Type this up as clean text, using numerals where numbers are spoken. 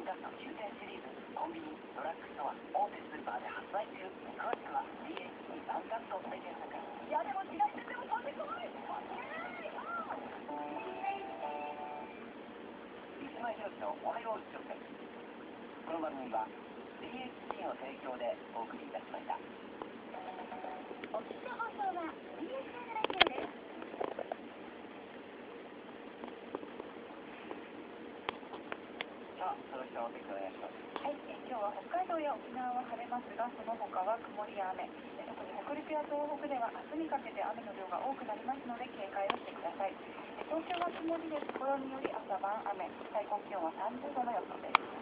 ガスト9点シリーズ、コンビニ、ドラッグストア、大手スーパーで発売中。詳しくは DHC ワンガストで検索。いやでも違いしてても飛んでこない。三島ひろしのおはよう直接。この番組は DHC の提供でお送りいたしました。お聞きの放送は DHC ラジオです。それではお天気お願いします。はい、今日は北海道や沖縄は晴れますが、その他は曇りや雨。特に北陸や東北では明日にかけて雨の量が多くなりますので警戒をしてください。東京は曇りで、ところにより朝晩雨。最高気温は30度の予想です。